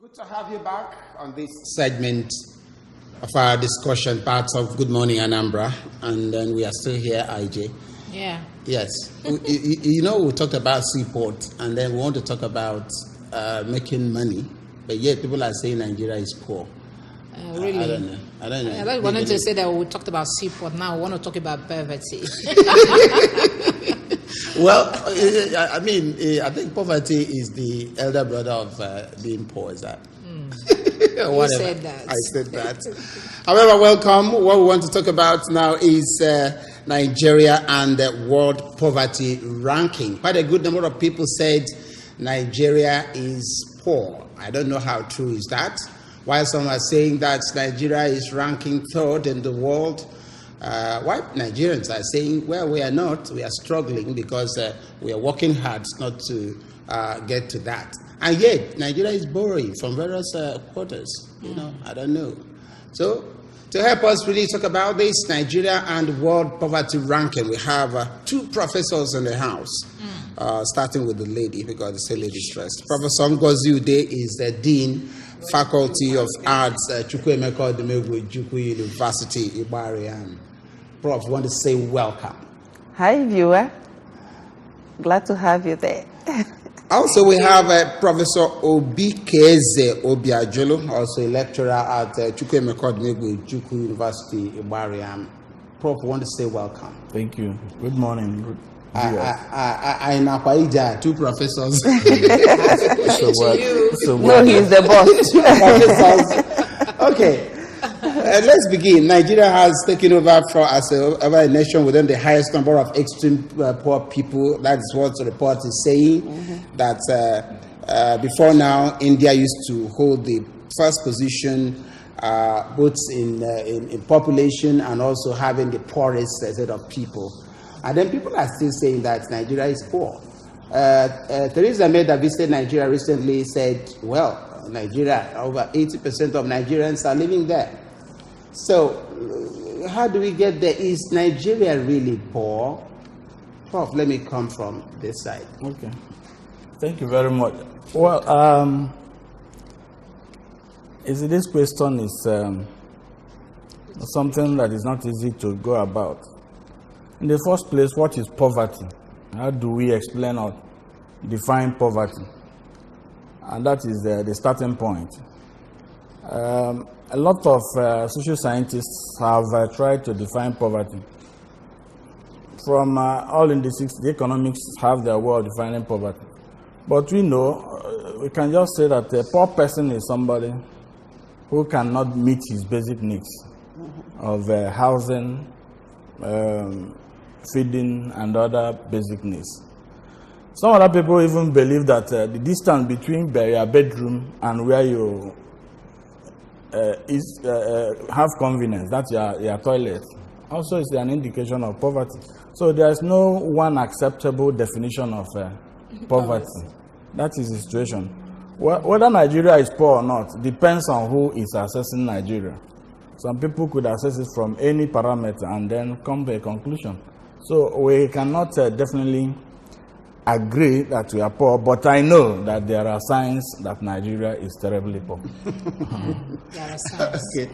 Good to have you back on this segment of our discussion, parts of Good Morning Anambra, and then we are still here, IJ. Yeah. Yes. we talked about seaport, and then we want to talk about making money, but yet people are saying Nigeria is poor. Really? I don't know. I thought you wanted to say that we talked about seaport. Now we want to talk about poverty. Well, I think poverty is the elder brother of being poor. Is that? You said that. I said that. However, welcome. What we want to talk about now is Nigeria and the world poverty ranking. Quite a good number of people said Nigeria is poor. I don't know how true is that. While some are saying that Nigeria is ranking third in the world, white Nigerians are saying, well, we are not. We are struggling because we are working hard not to get to that. And yet, Nigeria is borrowing from various quarters. I don't know. So, to help us really talk about this, Nigeria and world poverty ranking, we have two professors in the house, starting with the lady, because they say ladies first. Professor Ngozi Ude is the Dean, Faculty of Arts, Chukwuemeka Odumegwu Ojukwu University, Igbariam. Prof, want to say welcome. Hi, viewer. Glad to have you there. Also, we have Professor Obikeze Obiajolo, also a lecturer at Chukwuemeka Odumegwu Ojukwu University, Igbariam. Prof, want to say welcome. Thank you. Good morning. I Nakwaija, two professors. No, he's the boss. Okay. Let's begin. Nigeria has taken over as a nation with the highest number of extreme poor people. That is what the report is saying. That before now, India used to hold the first position, both in population and also having the poorest set of people. And then people are still saying that Nigeria is poor. Theresa May, that visited Nigeria recently, said, well, Nigeria, over 80% of Nigerians are living there. So, how do we get there? Is Nigeria really poor? Prof, let me come from this side. Okay. Thank you very much. Well, this question is something that is not easy to go about. In the first place, what is poverty? How do we explain or define poverty? And that is the starting point. A lot of social scientists have tried to define poverty. From all indices, the economics have their way of defining poverty. But we know, we can just say that a poor person is somebody who cannot meet his basic needs of housing, feeding, and other basic needs. Some other people even believe that the distance between your bedroom and where you have convenience, that's your toilet, also is an indication of poverty. So there is no one acceptable definition of poverty. That is the situation. Whether Nigeria is poor or not depends on who is assessing Nigeria. Some people could assess it from any parameter and then come to a conclusion. So we cannot definitely agree that we are poor, but I know that there are signs that Nigeria is terribly poor. There are signs. Okay.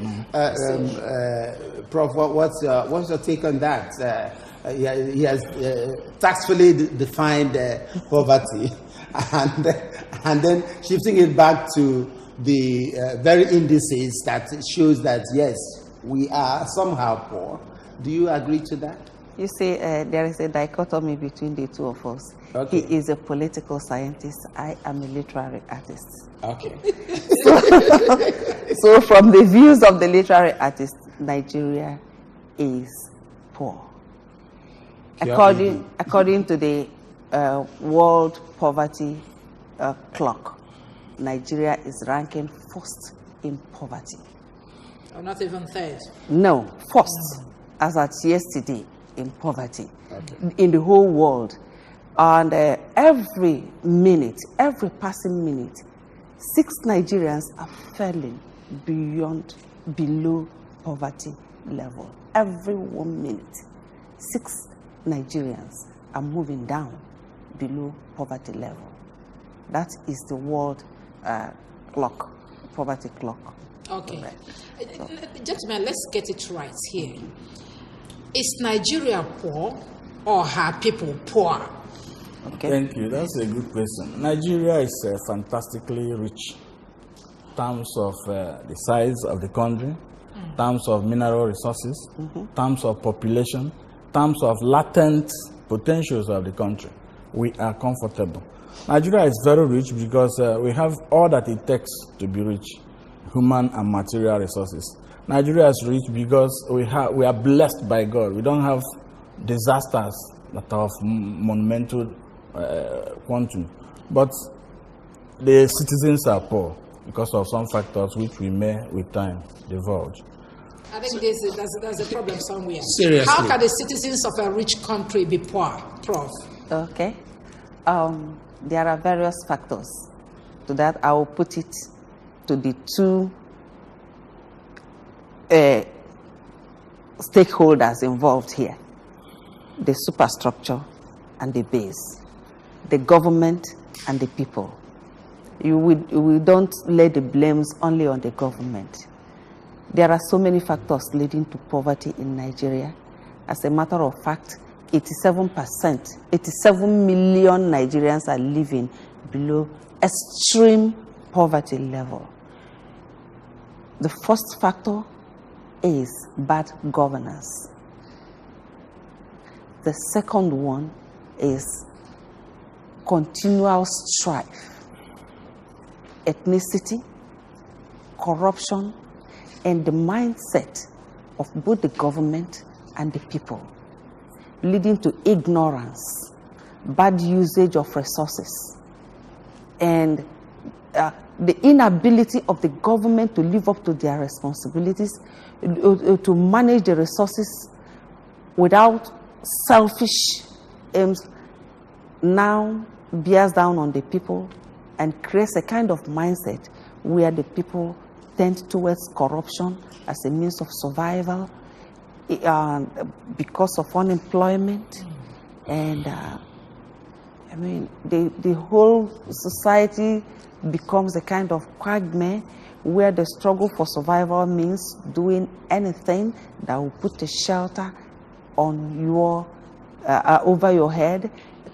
Prof, what's your take on that? He has tactfully defined poverty, and then shifting it back to the very indices that shows that, yes, we are somehow poor. Do you agree to that? You see, there is a dichotomy between the two of us. Okay. He is a political scientist. I am a literary artist. Okay. So from the views of the literary artist, Nigeria is poor. According to the World Poverty Clock, Nigeria is ranking first in poverty. Oh, not even third? No, first, as at yesterday, in poverty, in the whole world. And every minute, every passing minute, 6 Nigerians are falling below poverty level. Every 1 minute, 6 Nigerians are moving down below poverty level. That is the world clock. poverty clock. Okay. Gentlemen, let's get it right here. Is Nigeria poor or are people poor? Okay. Thank you. That's a good question. Nigeria is fantastically rich in terms of the size of the country, terms of mineral resources, terms of population, terms of latent potentials of the country. We are comfortable. Nigeria is very rich because we have all that it takes to be rich, human and material resources. Nigeria is rich because we are blessed by God. We don't have disasters that are of monumental quantum. But the citizens are poor because of some factors which we may, with time, divulge. I think there's a problem somewhere. Seriously. How can the citizens of a rich country be poor, Prof? Okay. There are various factors. To that, I will put it to the two stakeholders involved here: the superstructure and the base, the government and the people. We don't lay the blames only on the government. There are so many factors leading to poverty in Nigeria. As a matter of fact, 87%, 87 million Nigerians are living below extreme poverty level. The first factor is bad governance. The second one is continual strife, ethnicity, corruption, and the mindset of both the government and the people, leading to ignorance, bad usage of resources, and the inability of the government to live up to their responsibilities, to manage the resources without selfish aims, now bears down on the people and creates a kind of mindset where the people tend towards corruption as a means of survival because of unemployment. And I mean, the whole society becomes a kind of quagmire where the struggle for survival means doing anything that will put a shelter on your over your head,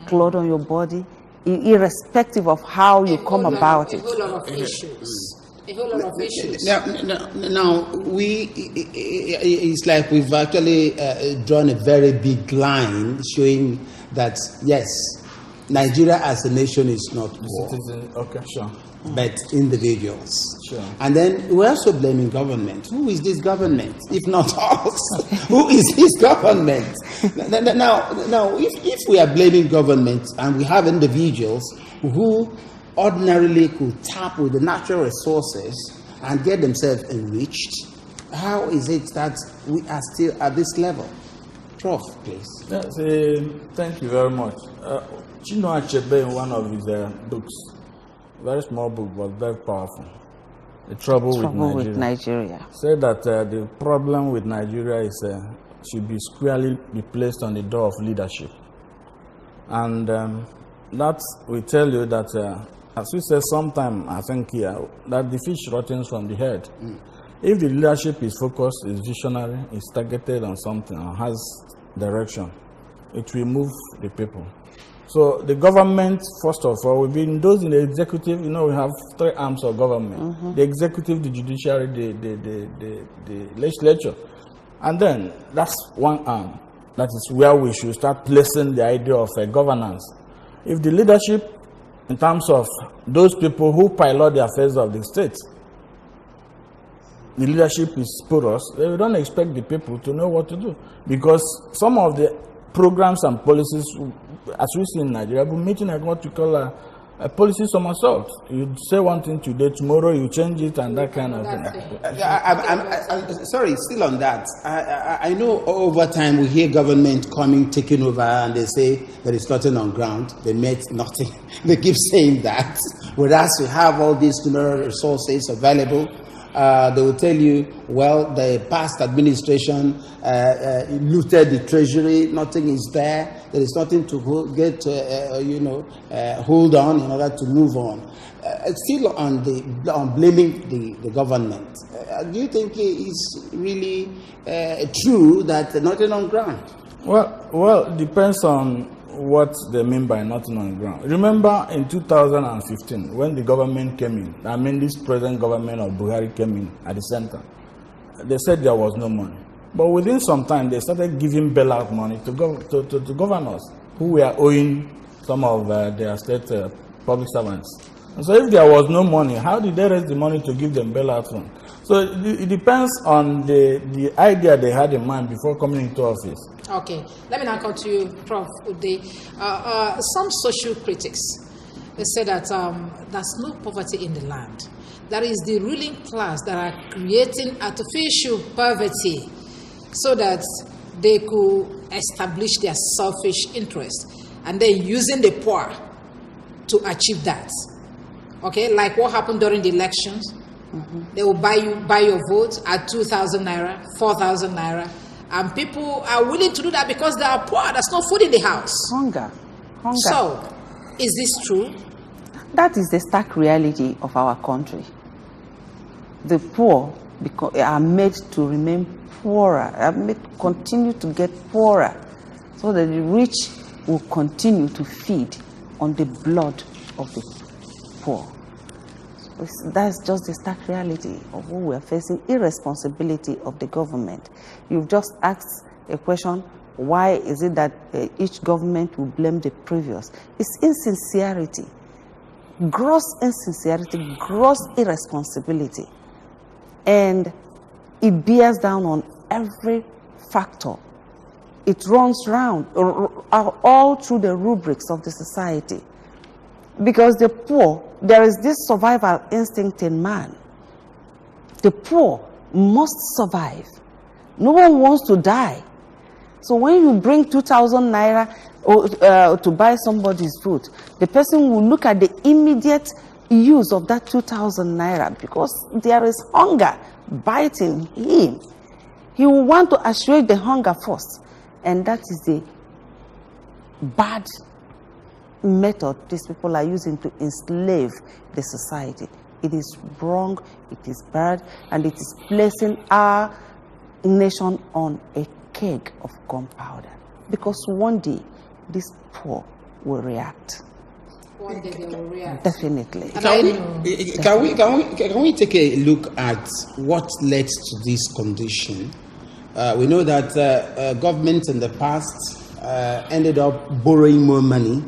clothes on your body, irrespective of how you come about it. A whole lot of issues. A whole lot of issues. Now it's like we've actually drawn a very big line showing that, yes, Nigeria as a nation is not poor, Okay, sure. but individuals. Sure. And then we're also blaming government. Who is this government, if not us? Who is this government? Now, if we are blaming government and we have individuals who ordinarily could tap with the natural resources and get themselves enriched, how is it that we are still at this level? Prof, please. Yes, thank you very much. Chinua Achebe, in one of his books, very small book but very powerful, The Trouble with Nigeria, said that the problem with Nigeria is should be squarely be placed on the door of leadership. And that will tell you that, as we said sometime, I think here, that the fish rottens from the head. If the leadership is focused, is visionary, is targeted on something, or has direction, it will move the people. So the government, first of all, will be those in the executive. You know, we have three arms of government: the executive, the judiciary, the legislature. And then that's one arm. That is where we should start placing the idea of governance. If the leadership, in terms of those people who pilot the affairs of the state, the leadership is porous, they don't expect the people to know what to do. Because some of the programs and policies, as we see in Nigeria, we're meeting like what we call a policy somersault. You say one thing today, tomorrow you change it, and that kind of thing. I'm sorry, still on that. I know over time we hear government taking over, and they say there is nothing on ground. They met nothing. They keep saying that. Whereas we have all these mineral resources available, They will tell you, well, the past administration looted the treasury, nothing is there. There is nothing to hold on in order to move on. Still on blaming the government. Do you think it's really true that nothing on ground? Well, it depends on what they mean by nothing on ground. Remember in 2015, when the government came in, I mean this present government of Buhari came in at the center, they said there was no money. But within some time, they started giving bailout money to governors who were owing some of their state public servants. And so if there was no money, how did they raise the money to give them bailout fund? So it depends on the idea they had in mind before coming into office. Okay, let me now come to you, Prof. Ude. Some social critics say that there's no poverty in the land. That is the ruling class that are creating artificial poverty so that they could establish their selfish interest and then using the poor to achieve that. Okay, like what happened during the elections. Mm-hmm. They will buy your vote at 2,000 naira, 4,000 naira. And people are willing to do that because they are poor. There's no food in the house. Hunger. So, is this true? That is the stark reality of our country. The poor are made to remain poorer, are made to continue to get poorer, so that the rich will continue to feed on the blood of the poor. That's just the stark reality of what we are facing, irresponsibility of the government. You've just asked a question, why is it that each government will blame the previous? It's insincerity, gross insincerity, gross irresponsibility. And it bears down on every factor. It runs round, all through the rubrics of the society. Because the poor, there is this survival instinct in man. The poor must survive. No one wants to die. So when you bring 2,000 naira to buy somebody's food, the person will look at the immediate use of that 2,000 naira because there is hunger biting him. He will want to assuage the hunger first. And that is the bad method these people are using to enslave the society. It is wrong, it is bad, and it is placing our nation on a keg of gunpowder. Because one day, this poor will react. One day they will react. Definitely. Can we take a look at what led to this condition? We know that governments in the past ended up borrowing more money,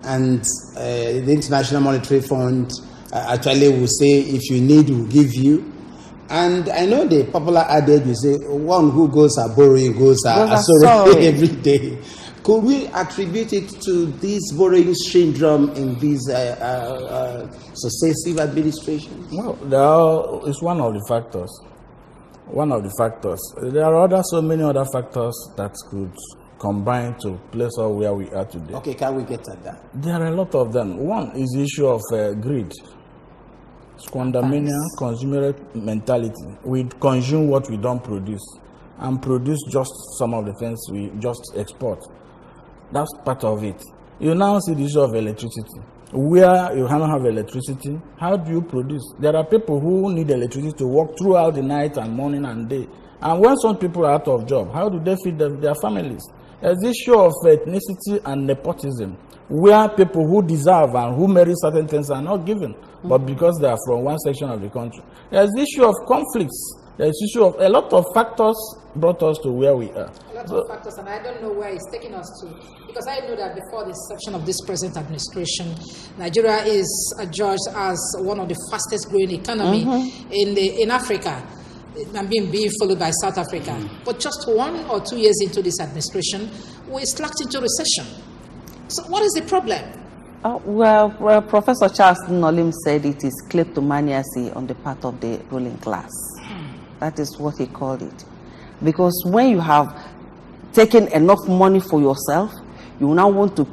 and the International Monetary Fund actually will say, if you need, we'll give you. And I know the popular adage will say, one who goes a borrowing goes a sorry every day. Could we attribute it to this borrowing syndrome in this successive administration? Well, it's one of the factors. One of the factors. There are so many other factors that could combine to place us where we are today. Okay, can we get at that? There are a lot of them. One is the issue of greed. Squandermania, consumer mentality. We consume what we don't produce and produce just some of the things we just export. That's part of it. You now see the issue of electricity. Where you don't have electricity, how do you produce? There are people who need electricity to work throughout the night and morning and day. And when some people are out of job, how do they feed their families? There's the issue of ethnicity and nepotism, where people who deserve and who merit certain things are not given, but because they are from one section of the country. There's the issue of conflicts. There's the issue of a lot of factors brought us to where we are. A lot of factors, and I don't know where it's taking us to. Because I know that before the inception of this present administration, Nigeria is judged as one of the fastest growing economy in Africa, and being followed by South Africa. But just 1 or 2 years into this administration, we slacked into recession. So what is the problem? Well, Professor Charles Nolim said it is kleptomaniacy on the part of the ruling class. That is what he called it. Because when you have taken enough money for yourself, you now want to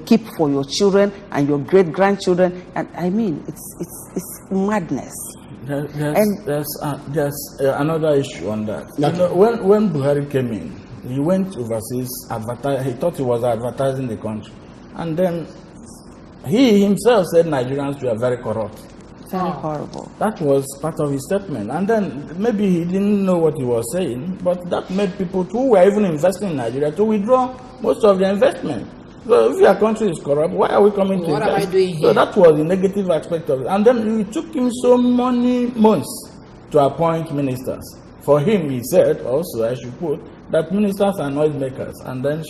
keep for your children and your great-grandchildren. And I mean, it's madness. There's another issue on that. Okay. You know, when Buhari came in, he went overseas, he thought he was advertising the country. And then he himself said Nigerians were very corrupt. Very horrible. That was part of his statement. And then maybe he didn't know what he was saying, but that made people who were even investing in Nigeria to withdraw most of their investment. So if your country is corrupt, why are we coming to invest? What am I doing here? So that was the negative aspect of it. And then it took him so many months to appoint ministers. For him, he said also, I should quote, that ministers are noisemakers, and then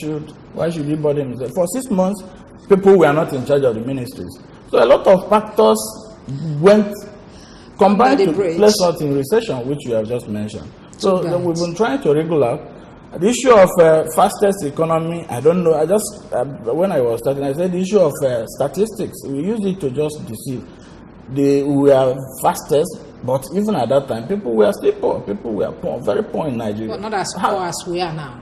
why should he bother himself? For 6 months, people were not in charge of the ministries. So a lot of factors combined to place us in recession, which you have just mentioned. So we've been trying to regulate. The issue of fastest economy, I don't know. I just, when I was starting, I said the issue of statistics, we use it to just deceive. We are fastest, but even at that time, people were still poor. People were poor, very poor in Nigeria. But not as poor as we are now.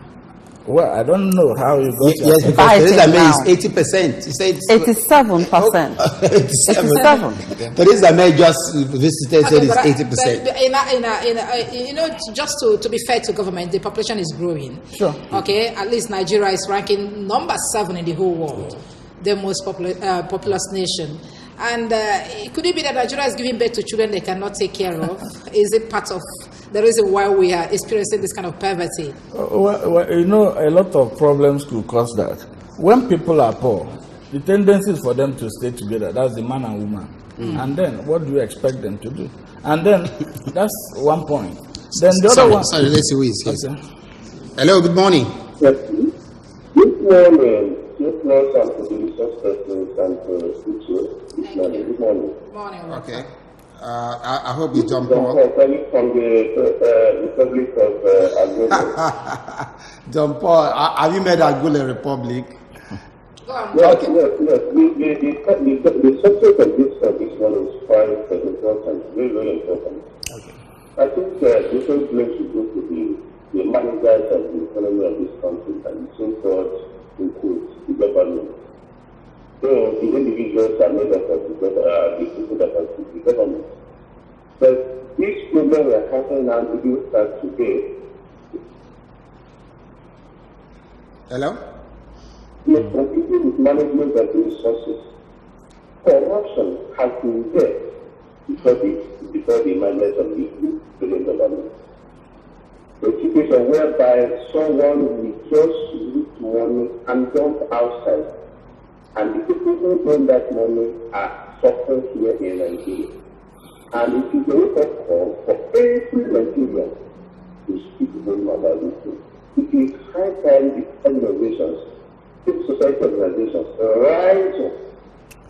Well, I don't know how you got Yes, because Theresa May is 80%. You said 87%. 87. Theresa May just visited, said it's 80%. You know, just to be fair to government, the population is growing. Sure. Okay, at least Nigeria is ranking number 7 in the whole world, the most populous nation. And could it be that Nigeria is giving birth to children they cannot take care of? Is it part of the reason why we are experiencing this kind of poverty? Well, you know, a lot of problems could cause that. When people are poor, the tendency is for them to stay together. That's the man and woman. And then, what do you expect them to do? And then, that's one point. Then the other one. Sorry, let's see who is here. Okay. Hello, good morning. Yes, good morning. Good morning to the resource persons and to teachers. Good morning. Good morning. Morning. Okay. I hope you jump John on. Paul, calling from the Republic of Angola. John Paul, have you met Angola Republic? Go on. Yes, yes. The subject of this one is quite important, very, very important. Okay. I think different place should go to the managers of the economy of this country and the so-called the government. So the individuals are made up of the people that are the government. But this problem we are having now, if you start today, Hello? is competing with management of the resources. Corruption has been there before the management of the government. A situation whereby someone will just loot money and dump outside, and the people who own that money are suffering here in Nigeria. And it is a wake-up call for every Nigerian to speak to them about this thing. It is high time the organizations, civil society organizations, rise up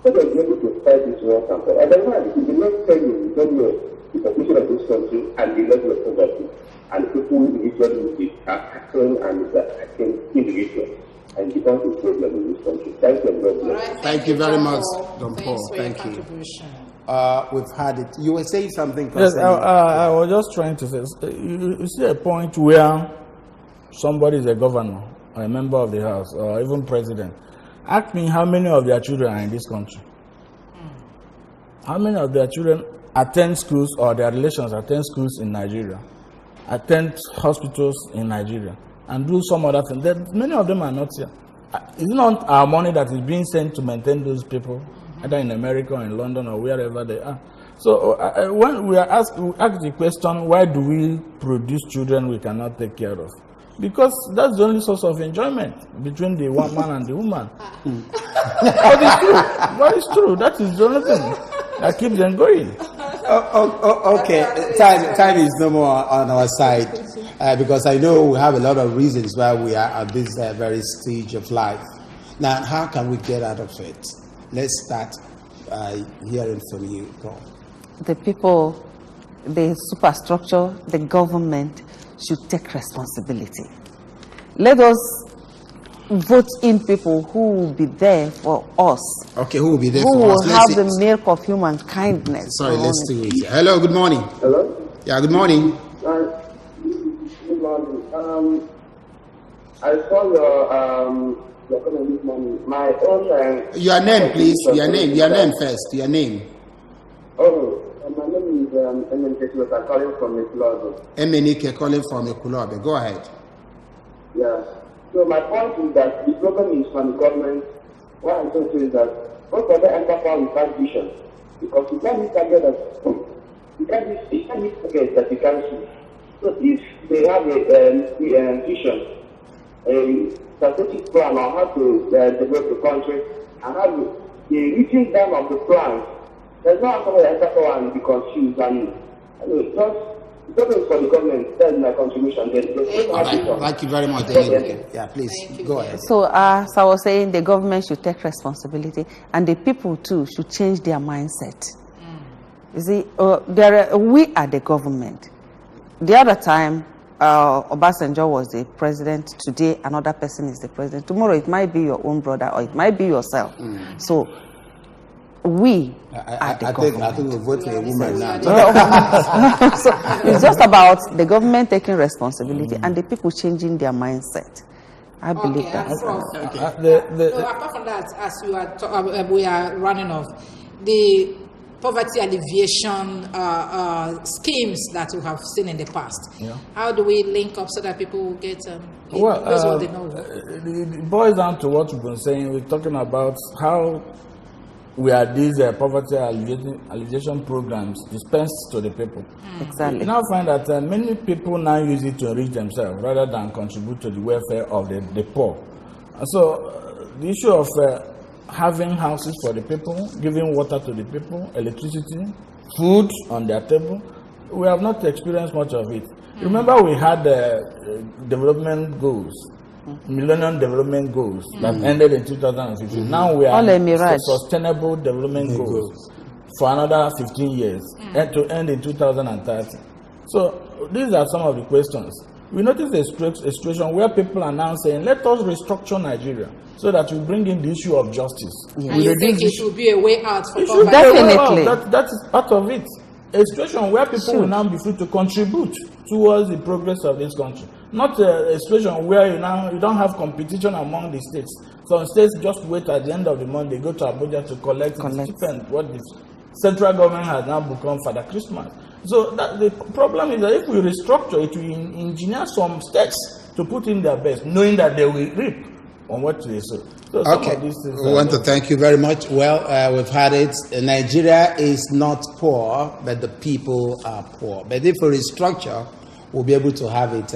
so that they're able to fight this war campaign. Otherwise, in the next 10 years, we don't know the population of this country and the level of poverty. And people individually will be tackling and attacking individuals. And it becomes a problem in this country. Thank you very much. Right, Thank you very much, Don Thanks Paul. for your Thank you. contribution. We've had it. You were saying something. Yes, concerning- I was just trying to say, you see a point where somebody is a governor, or a member of the House, or even president. Ask me how many of their children are in this country. How many of their children attend schools or their relations attend schools in Nigeria, attend hospitals in Nigeria, and do some other things. Many of them are not here. It's not our money that is being sent to maintain those people, either in America or in London or wherever they are. So when we ask the question, why do we produce children we cannot take care of? Because that's the only source of enjoyment between the one man and the woman. But it's true. But it's true. That is the only thing that keeps them going. Okay. Time is no more on our side because I know we have a lot of reasons why we are at this very stage of life. Now, how can we get out of it? Let's start hearing from you, Paul. The people, the superstructure, the government should take responsibility. Let us vote in people who will be there for us. Okay, who will be there who for us? will have the milk of human kindness. Sorry, let's do it. Hello, good morning. Hello? Yeah, good morning. Good morning. I saw your comment this morning. My own... Your name, please. Your name first. Your name. Oh, my name is I'm calling from Ekulobe. Emenike calling from Ekulobe. Go ahead. Yeah. So my point is that the problem is from the government. What I'm saying is that most of them enter power without vision. Because you can't target that you can't target that you can't see. So if they have a vision, a strategic plan on how to develop the country, and how to the reaching down of the plan, there's no somebody enter power and be confused and just the problem is for the government. That's my contribution. Thank you very much. Yeah, please go ahead. So, as I was saying, the government should take responsibility, and the people too should change their mindset. You see, we are the government. The other time, Obasanjo was the president. Today, another person is the president. Tomorrow, it might be your own brother, or it might be yourself. So, we are the government. I think we'll vote for a woman now. So it's just about the government taking responsibility and the people changing their mindset. I believe that. Apart from that, as we are running off, the poverty alleviation schemes that we have seen in the past. Yeah. How do we link up so that people will get what they know? It boils down to what we've been saying. We're talking about how we are these poverty alleviation programs dispensed to the people. Exactly. You now find that many people now use it to enrich themselves rather than contribute to the welfare of the poor. And so the issue of having houses for the people, giving water to the people, electricity, food on their table, we have not experienced much of it. Remember, we had development goals, Millennium Development Goals that ended in 2015. Now we are Sustainable Development Goals for another 15 years and to end in 2030. So these are some of the questions. We notice a situation where people are now saying, let us restructure Nigeria so that we bring in the issue of justice. Yes. And you think it should be a way out for poverty? Definitely. That is part of it. A situation where people will now be free to contribute towards the progress of this country. Not a situation where you don't have competition among the states. Some states just wait at the end of the month, they go to Abuja to collect stipend, what the central government has now become Father Christmas. So the problem is that if we restructure it, we engineer some states to put in their best, knowing that they will reap on what they sow. So okay, we want to thank you very much. Well, we've had it. Nigeria is not poor, but the people are poor. But if we restructure, we'll be able to have it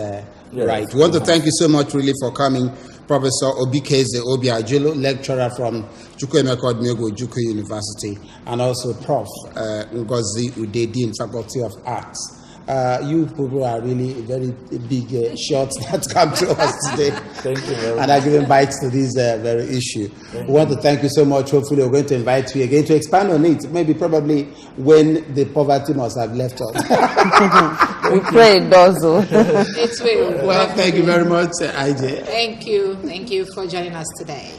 right. We want to thank you so much, really, for coming, Professor Obikeze Obiajulu, lecturer from Chukwuemeka Odumegwu Ojukwu University, and also Prof. Ngozi Udedi, Faculty of Arts. You people are really very big shots that come to us today. Thank you very much. And are giving bites to this very issue. We want to thank you so much. Hopefully, we're going to invite you again to expand on it. Maybe probably when the poverty must have left us. We pray it does. It's well. Well, thank you very much, IJ. Thank you. Thank you for joining us today.